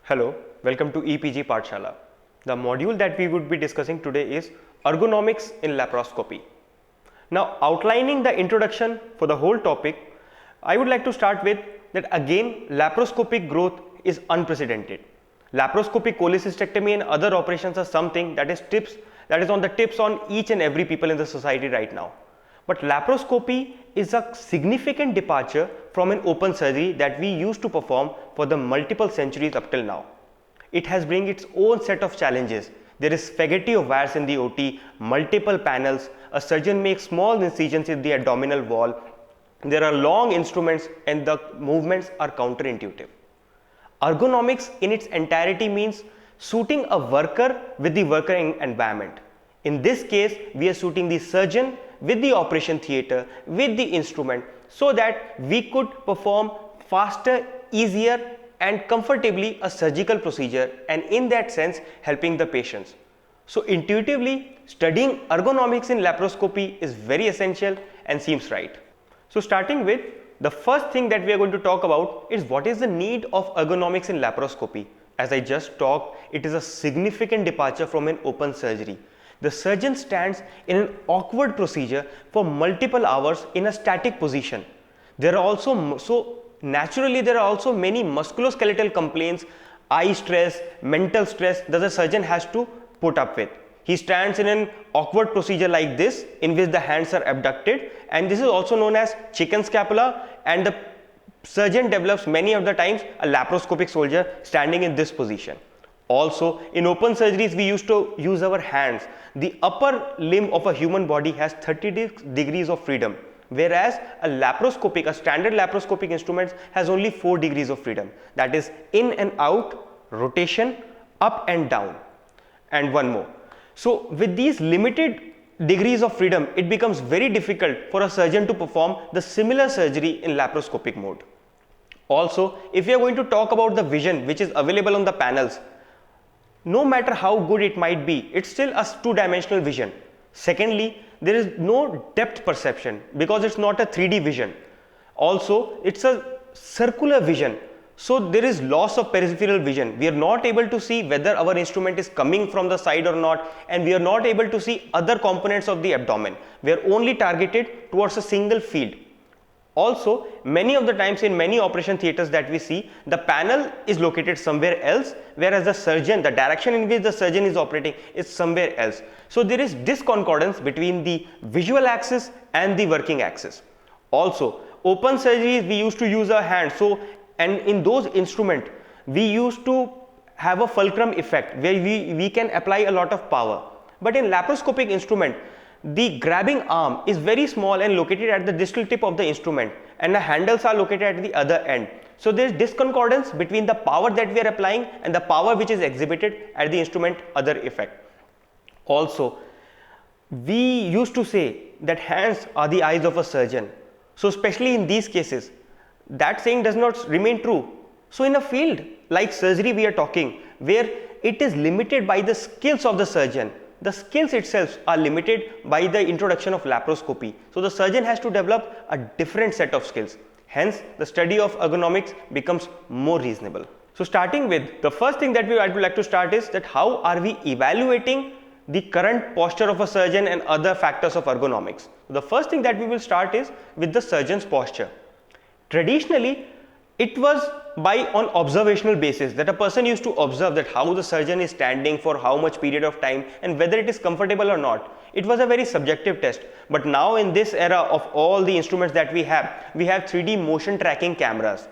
Hello, welcome to EPG Pathshala. The module that we would be discussing today is ergonomics in laparoscopy. Now, outlining the introduction for the whole topic, I would like to start with that again laparoscopic growth is unprecedented. Laparoscopic cholecystectomy and other operations are something that is on the tips on each and every people in the society right now. But laparoscopy is a significant departure from an open surgery that we used to perform for the multiple centuries up till now. It has bring its own set of challenges. There is spaghetti of wires in the OT, multiple panels, a surgeon makes small incisions in the abdominal wall, there are long instruments and the movements are counterintuitive. Ergonomics in its entirety means suiting a worker with the worker environment. In this case, we are suiting the surgeon with the operation theatre, with the instrument, so that we could perform faster, easier and comfortably a surgical procedure, and in that sense helping the patients. So intuitively, studying ergonomics in laparoscopy is very essential and seems right. So starting with the first thing that we are going to talk about is what is the need of ergonomics in laparoscopy. As I just talked, it is a significant departure from an open surgery. The surgeon stands in an awkward procedure for multiple hours in a static position. There are also many musculoskeletal complaints, eye stress, mental stress that the surgeon has to put up with. He stands in an awkward procedure like this, in which the hands are abducted, and this is also known as chicken scapula, and the surgeon develops many of the times a laparoscopic soldier standing in this position. Also, in open surgeries, we used to use our hands. The upper limb of a human body has 30 degrees of freedom, whereas a standard laparoscopic instrument has only 4 degrees of freedom. That is in and out, rotation, up and down, and one more. So, with these limited degrees of freedom, it becomes very difficult for a surgeon to perform the similar surgery in laparoscopic mode. Also, if we are going to talk about the vision which is available on the panels, no matter how good it might be, it's still a two-dimensional vision. Secondly, there is no depth perception because it's not a 3D vision. Also, it's a circular vision. So there is loss of peripheral vision. We are not able to see whether our instrument is coming from the side or not, and we are not able to see other components of the abdomen. We are only targeted towards a single field. Also, many of the times in many operation theatres that we see, the panel is located somewhere else, whereas the direction in which the surgeon is operating is somewhere else. So there is disconcordance between the visual axis and the working axis. Also, open surgeries we used to use our hands. And in those instruments, we used to have a fulcrum effect where we can apply a lot of power. But in laparoscopic instrument, the grabbing arm is very small and located at the distal tip of the instrument, and the handles are located at the other end. So there is disconcordance between the power that we are applying and the power which is exhibited at the instrument other effect. Also, we used to say that hands are the eyes of a surgeon. So especially in these cases, that saying does not remain true. So in a field like surgery we are talking, where it is limited by the skills of the surgeon, the skills itself are limited by the introduction of laparoscopy. So the surgeon has to develop a different set of skills. Hence, the study of ergonomics becomes more reasonable. So starting with, the first thing that I would like to start is that how are we evaluating the current posture of a surgeon and other factors of ergonomics. So the first thing that we will start is with the surgeon's posture. Traditionally, it was on observational basis, that a person used to observe that how the surgeon is standing for how much period of time and whether it is comfortable or not. It was a very subjective test. But now in this era of all the instruments that we have 3D motion tracking cameras.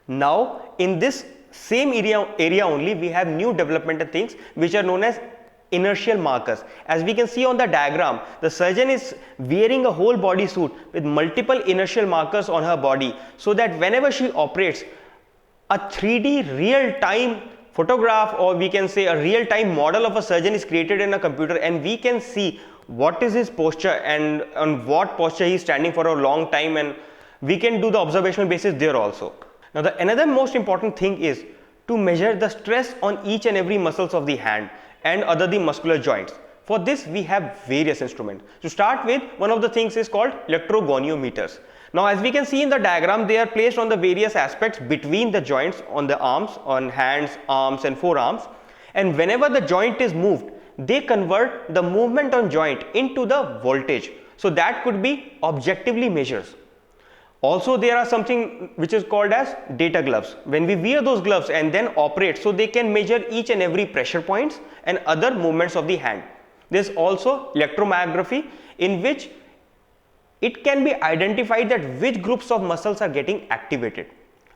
Now in this same area only, we have new developmental things which are known as inertial markers. As we can see on the diagram, the surgeon is wearing a whole body suit with multiple inertial markers on her body, so that whenever she operates, a 3D real-time photograph, or we can say a real-time model of a surgeon is created in a computer, and we can see what is his posture and on what posture he is standing for a long time, and we can do the observational basis there also. Now another most important thing is to measure the stress on each and every muscles of the hand and other the muscular joints. For this we have various instruments. To start with, one of the things is called electrogoniometers. Now as we can see in the diagram, they are placed on the various aspects between the joints on the arms, on hands, arms and forearms, and whenever the joint is moved, they convert the movement on joint into the voltage. So that could be objectively measured. Also there are something which is called as data gloves. When we wear those gloves and then operate, so they can measure each and every pressure points and other movements of the hand. There is also electromyography, in which it can be identified that which groups of muscles are getting activated.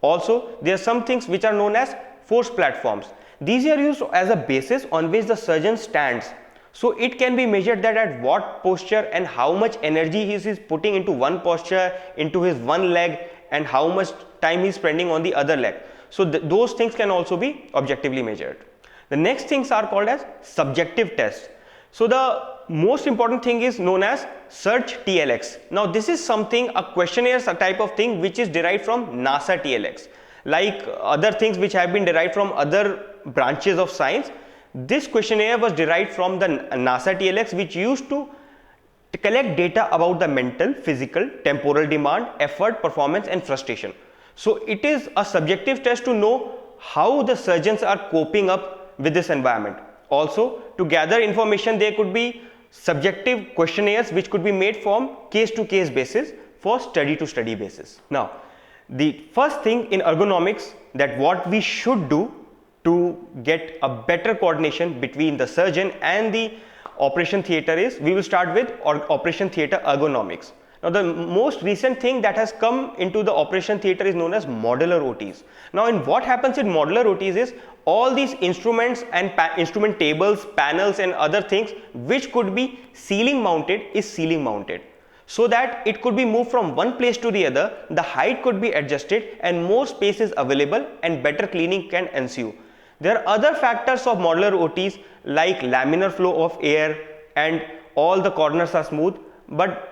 Also there are some things which are known as force platforms. These are used as a basis on which the surgeon stands. So it can be measured that at what posture and how much energy he is putting into one posture, into his one leg, and how much time he is spending on the other leg. So those things can also be objectively measured. The next things are called as subjective tests. So the most important thing is known as Search TLX. Now this is something, a questionnaire type of thing, which is derived from NASA TLX. Like other things which have been derived from other branches of science, this questionnaire was derived from the NASA TLX, which used to collect data about the mental, physical, temporal demand, effort, performance and frustration. So it is a subjective test to know how the surgeons are coping up with this environment. Also, to gather information, there could be subjective questionnaires which could be made from case to case basis for study to study basis. Now the first thing in ergonomics, that what we should do to get a better coordination between the surgeon and the operation theatre is, we will start with operation theatre ergonomics. Now the most recent thing that has come into the operation theatre is known as modular OTs. Now in what happens in modular OTs is, all these instruments and instrument tables, panels and other things which could be ceiling mounted is ceiling mounted, so that it could be moved from one place to the other, the height could be adjusted and more space is available and better cleaning can ensue. There are other factors of modular OTs like laminar flow of air and all the corners are smooth, but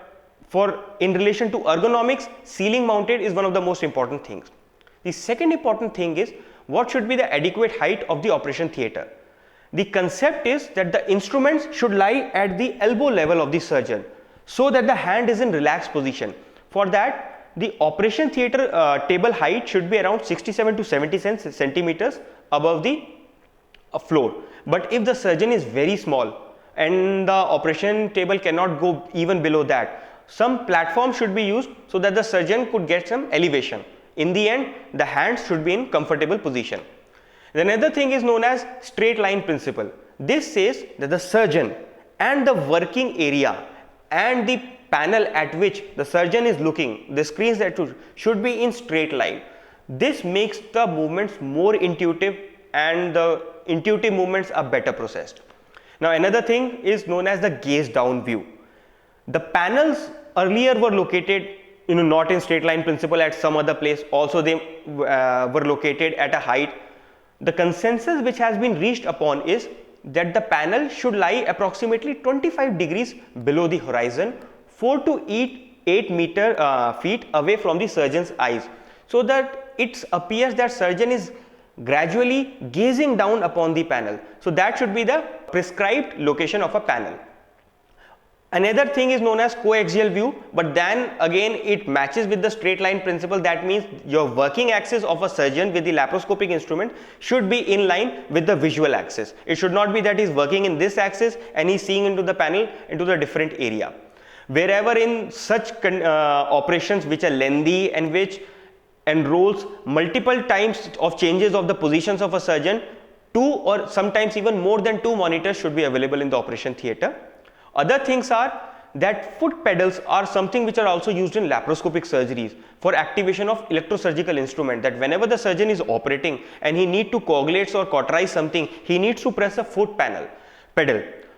in relation to ergonomics, ceiling mounted is one of the most important things. The second important thing is, what should be the adequate height of the operation theatre. The concept is that the instruments should lie at the elbow level of the surgeon, so that the hand is in relaxed position. For that, the operation theatre table height should be around 67 to 70 centimeters above the floor. But if the surgeon is very small and the operation table cannot go even below that, some platform should be used so that the surgeon could get some elevation. In the end, the hands should be in comfortable position. The another thing is known as straight line principle. This says that the surgeon and the working area and the panel at which the surgeon is looking, the screens that should be in straight line. This makes the movements more intuitive and the intuitive movements are better processed. Now another thing is known as the gaze down view. The panels earlier were located not in straight line principle, at some other place. Also they were located at a height. The consensus which has been reached upon is that the panel should lie approximately 25 degrees below the horizon, 4 to 8 feet away from the surgeon's eyes, so that it appears that surgeon is gradually gazing down upon the panel. So that should be the prescribed location of a panel. Another thing is known as coaxial view, but then again it matches with the straight line principle. That means your working axis of a surgeon with the laparoscopic instrument should be in line with the visual axis. It should not be that he is working in this axis and he is seeing into the panel into the different area. Wherever in such operations which are lengthy and which enrolls multiple times of changes of the positions of a surgeon, 2 or sometimes even more than 2 monitors should be available in the operation theatre. Other things are that foot pedals are something which are also used in laparoscopic surgeries for activation of electrosurgical instrument, that whenever the surgeon is operating and he need to coagulate or cauterize something, he needs to press a foot pedal.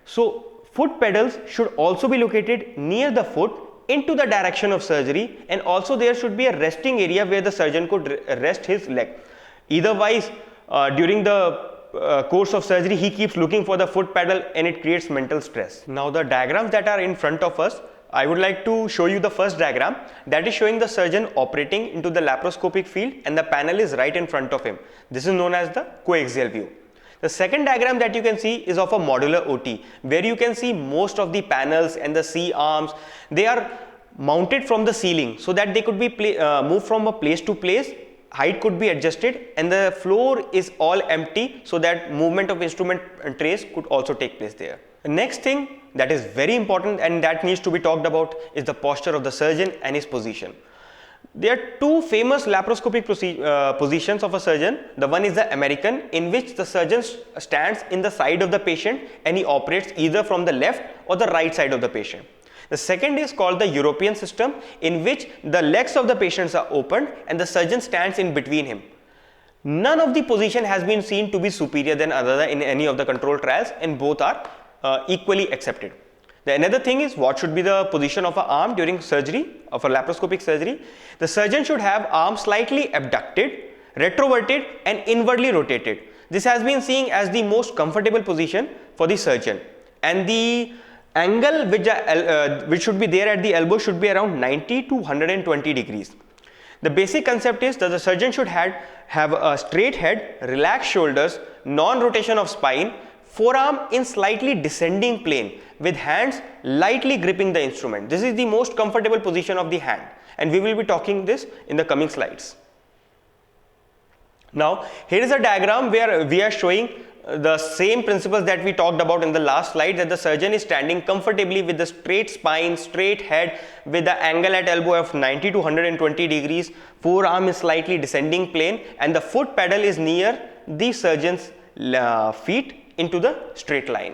So foot pedals should also be located near the foot into the direction of surgery, and also there should be a resting area where the surgeon could rest his leg. Otherwise, during the course of surgery, he keeps looking for the foot pedal and it creates mental stress. Now the diagrams that are in front of us, I would like to show you the first diagram, that is showing the surgeon operating into the laparoscopic field and the panel is right in front of him. This is known as the coaxial view. The second diagram that you can see is of a modular OT, where you can see most of the panels and the C-arms, they are mounted from the ceiling so that they could be moved from a place to place, height could be adjusted, and the floor is all empty so that movement of instrument and trays could also take place there. The next thing that is very important and that needs to be talked about is the posture of the surgeon and his position. There are two famous laparoscopic positions of a surgeon. The one is the American, in which the surgeon stands in the side of the patient and he operates either from the left or the right side of the patient. The second is called the European system, in which the legs of the patients are opened and the surgeon stands in between him. None of the position has been seen to be superior than other in any of the control trials, and both are equally accepted. The another thing is what should be the position of an arm during surgery, of a laparoscopic surgery. The surgeon should have arms slightly abducted, retroverted and inwardly rotated. This has been seen as the most comfortable position for the surgeon, and the angle which should be there at the elbow should be around 90 to 120 degrees. The basic concept is that the surgeon should have a straight head, relaxed shoulders, non-rotation of spine, forearm in slightly descending plane with hands lightly gripping the instrument. This is the most comfortable position of the hand, and we will be talking this in the coming slides. Now here is a diagram where we are showing the same principles that we talked about in the last slide, that the surgeon is standing comfortably with the straight spine, straight head, with the angle at elbow of 90 to 120 degrees, forearm is slightly descending plane, and the foot pedal is near the surgeon's feet into the straight line.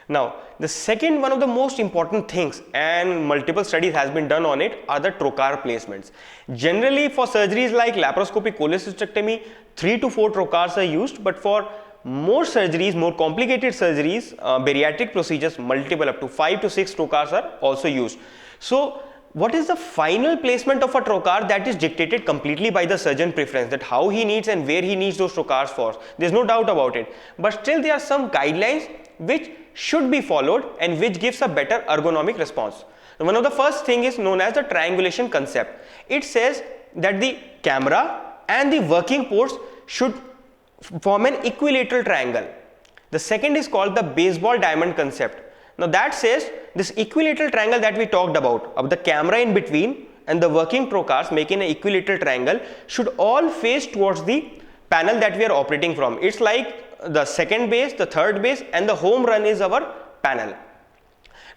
Now the second one of the most important things, and multiple studies has been done on it, are the trocar placements. Generally for surgeries like laparoscopic cholecystectomy, 3 to 4 trocars are used, but for more surgeries, more complicated surgeries, bariatric procedures, multiple up to 5 to 6 trocars are also used. So what is the final placement of a trocar? That is dictated completely by the surgeon preference, that how he needs and where he needs those trocars for. There is no doubt about it, but still there are some guidelines which should be followed and which gives a better ergonomic response. One of the first thing is known as the triangulation concept. It says that the camera and the working ports should form an equilateral triangle. The second is called the baseball diamond concept. Now that says this equilateral triangle that we talked about, of the camera in between and the working trocars making an equilateral triangle, should all face towards the panel that we are operating from. It's like the second base, the third base, and the home run is our panel.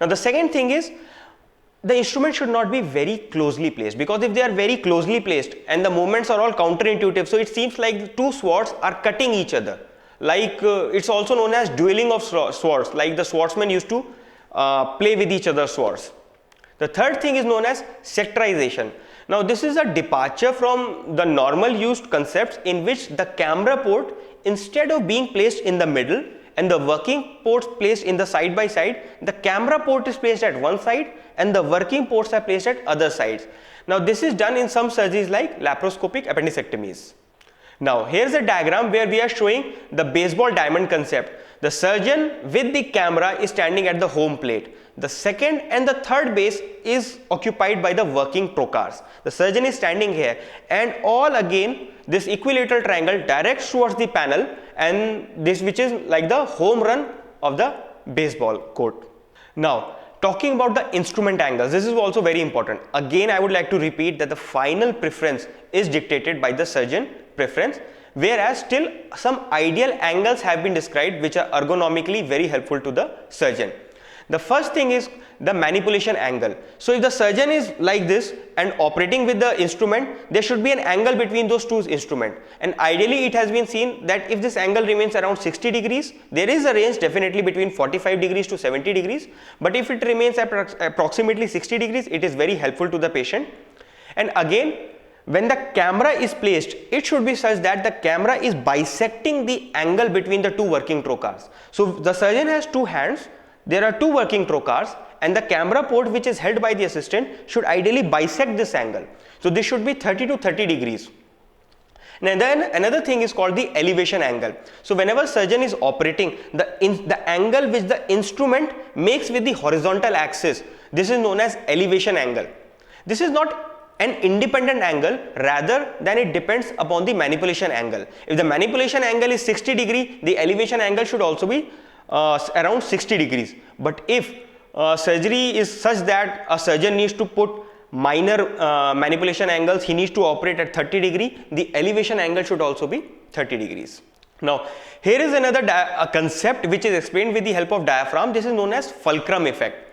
Now the second thing is the instrument should not be very closely placed, because if they are very closely placed and the movements are all counterintuitive, so it seems like the two swords are cutting each other. Like it's also known as dueling of swords, like the swordsmen used to play with each other's swords. The third thing is known as sectorization. Now this is a departure from the normal used concepts, in which the camera port, instead of being placed in the middle and the working ports placed in the side by side, the camera port is placed at one side and the working ports are placed at other sides. Now this is done in some surgeries like laparoscopic appendicectomies. Now here is a diagram where we are showing the baseball diamond concept. The surgeon with the camera is standing at the home plate. The second and the third base is occupied by the working trocars. The surgeon is standing here, and all again this equilateral triangle directs towards the panel, and this which is like the home run of the baseball court. Now talking about the instrument angles, this is also very important. Again I would like to repeat that the final preference is dictated by the surgeon preference, whereas still some ideal angles have been described which are ergonomically very helpful to the surgeon. The first thing is the manipulation angle. So if the surgeon is like this and operating with the instrument, there should be an angle between those two instruments, and ideally it has been seen that if this angle remains around 60 degrees, there is a range definitely between 45 degrees to 70 degrees, but if it remains approximately 60 degrees, it is very helpful to the patient. And again, when the camera is placed, it should be such that the camera is bisecting the angle between the two working trocars. So the surgeon has two hands, there are two working trocars, and the camera port which is held by the assistant should ideally bisect this angle. So this should be 30 to 30 degrees. And then another thing is called the elevation angle. So whenever surgeon is operating, the angle which the instrument makes with the horizontal axis, this is known as elevation angle. This is not an independent angle rather than it depends upon the manipulation angle. If the manipulation angle is 60 degree, the elevation angle should also be around 60 degrees. But if surgery is such that a surgeon needs to put minor manipulation angles, he needs to operate at 30 degree, the elevation angle should also be 30 degrees. Now, here is another concept which is explained with the help of diaphragm. This is known as fulcrum effect.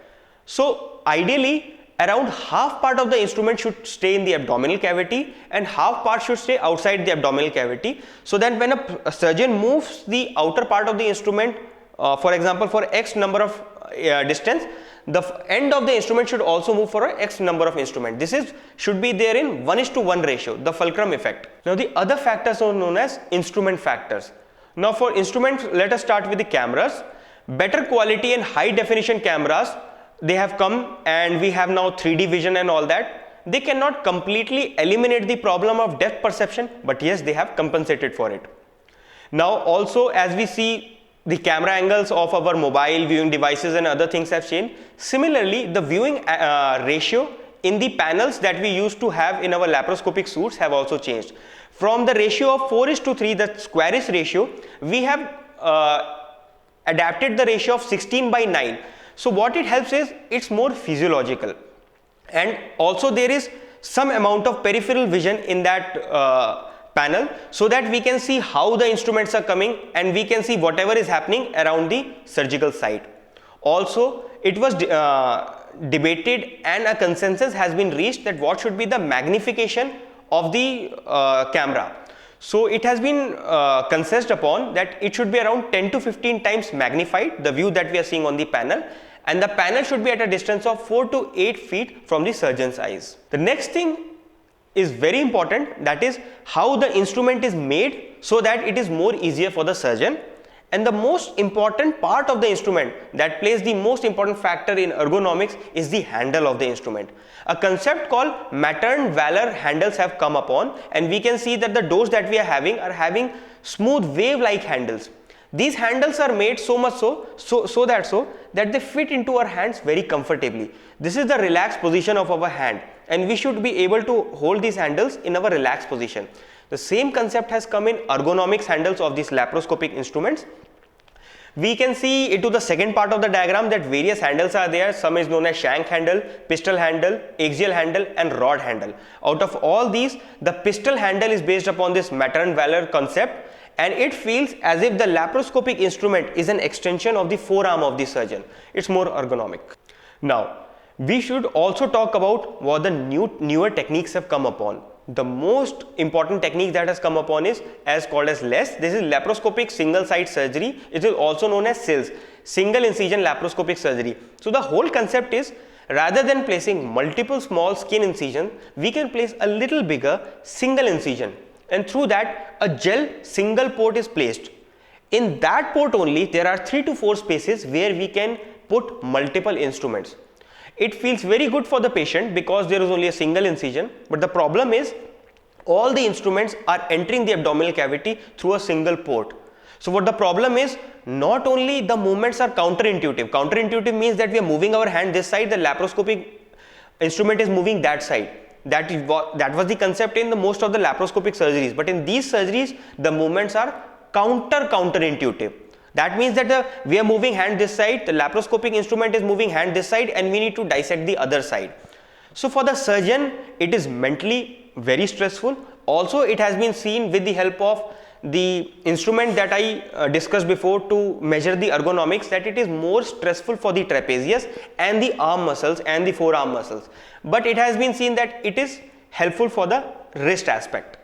So, ideally, around half part of the instrument should stay in the abdominal cavity and half part should stay outside the abdominal cavity, so that when a surgeon moves the outer part of the instrument, for example, for X number of distance, the end of the instrument should also move for a X number of instrument. This should be there in 1:1 ratio, the fulcrum effect. Now, the other factors are known as instrument factors. Now, for instruments, let us start with the cameras. Better quality and high definition cameras, they have come, and we have now 3D vision and all that. They cannot completely eliminate the problem of depth perception, but yes, they have compensated for it. Now, also, as we see, the camera angles of our mobile viewing devices and other things have changed. Similarly, the viewing ratio in the panels that we used to have in our laparoscopic suits have also changed. From the ratio of 4:3, the squarish ratio, we have adapted the ratio of 16:9. So what it helps is, it's more physiological, and also there is some amount of peripheral vision in that panel, so that we can see how the instruments are coming and we can see whatever is happening around the surgical site. Also, it was debated and a consensus has been reached that what should be the magnification of the camera. So it has been consensus upon that it should be around 10 to 15 times magnified, the view that we are seeing on the panel, and the panel should be at a distance of 4 to 8 feet from the surgeon's eyes. The next thing is very important, that is how the instrument is made so that it is more easier for the surgeon. And the most important part of the instrument that plays the most important factor in ergonomics is the handle of the instrument. A concept called Mattern Valor handles have come upon, and we can see that the doors that we are having smooth wave-like handles. These handles are made so much so that they fit into our hands very comfortably. This is the relaxed position of our hand, and we should be able to hold these handles in our relaxed position. The same concept has come in ergonomics handles of these laparoscopic instruments. We can see into the second part of the diagram that various handles are there. Some is known as shank handle, pistol handle, axial handle and rod handle. Out of all these, the pistol handle is based upon this Mattern Valor concept, and it feels as if the laparoscopic instrument is an extension of the forearm of the surgeon. It's more ergonomic. Now, we should also talk about what the newer techniques have come upon. The most important technique that has come upon is called as LESS. This is laparoscopic single site surgery. It is also known as SILS, single incision laparoscopic surgery. So the whole concept is, rather than placing multiple small skin incisions, we can place a little bigger single incision, and through that a gel single port is placed. In that port only, there are 3 to 4 spaces where we can put multiple instruments. It feels very good for the patient because there is only a single incision, but the problem is all the instruments are entering the abdominal cavity through a single port. So what the problem is, not only the movements are counterintuitive. Counterintuitive means that we are moving our hand this side, the laparoscopic instrument is moving that side. That was the concept in most of the laparoscopic surgeries, but in these surgeries the movements are counterintuitive. That means that we are moving hand this side, the laparoscopic instrument is moving hand this side, and we need to dissect the other side. So for the surgeon, it is mentally very stressful. Also, it has been seen with the help of the instrument that I discussed before to measure the ergonomics, that it is more stressful for the trapezius and the arm muscles and the forearm muscles. But it has been seen that it is helpful for the wrist aspect.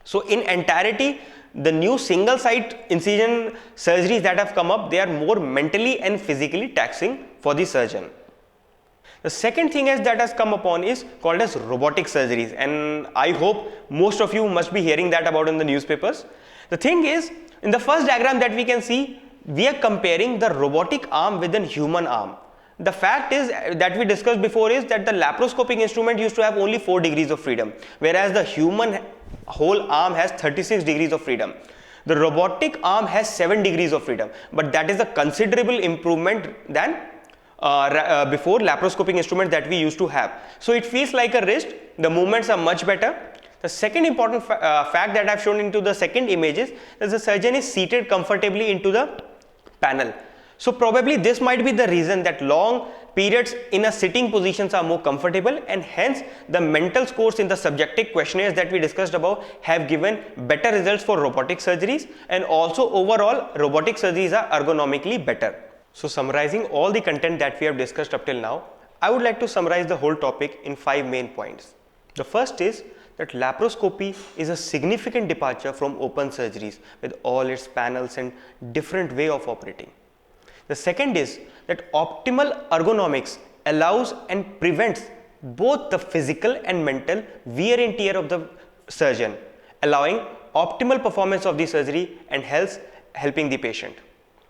So in entirety, the new single site incision surgeries that have come up, they are more mentally and physically taxing for the surgeon. The second thing that has come upon is called as robotic surgeries, and I hope most of you must be hearing that about in the newspapers. The thing is, in the first diagram that we can see, we are comparing the robotic arm with a human arm. The fact is that we discussed before is that the laparoscopic instrument used to have only 4 degrees of freedom, whereas the human whole arm has 36 degrees of freedom. The robotic arm has 7 degrees of freedom, but that is a considerable improvement than before laparoscopic instrument that we used to have. So it feels like a wrist. The movements are much better. The second important fact that I have shown into the second image is that the surgeon is seated comfortably into the panel. So probably this might be the reason that long periods in a sitting positions are more comfortable, and hence the mental scores in the subjective questionnaires that we discussed above have given better results for robotic surgeries, and also overall robotic surgeries are ergonomically better. So summarizing all the content that we have discussed up till now, I would like to summarize the whole topic in 5 main points. The first is that laparoscopy is a significant departure from open surgeries with all its panels and different way of operating. The second is that optimal ergonomics allows and prevents both the physical and mental wear and tear of the surgeon, allowing optimal performance of the surgery and helping the patient.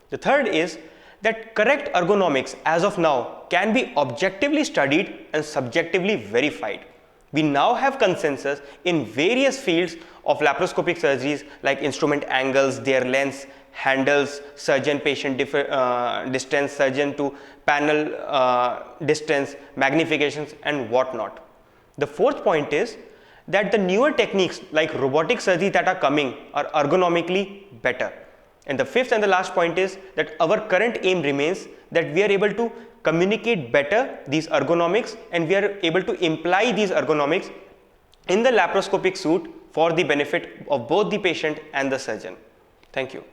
The third is that correct ergonomics as of now can be objectively studied and subjectively verified. We now have consensus in various fields of laparoscopic surgeries like instrument angles, their lengths, handles, surgeon patient distance, surgeon to panel distance, magnifications and whatnot. The fourth point is that the newer techniques like robotic surgery that are coming are ergonomically better. And the fifth and the last point is that our current aim remains that we are able to communicate better these ergonomics, and we are able to imply these ergonomics in the laparoscopic suite for the benefit of both the patient and the surgeon. Thank you.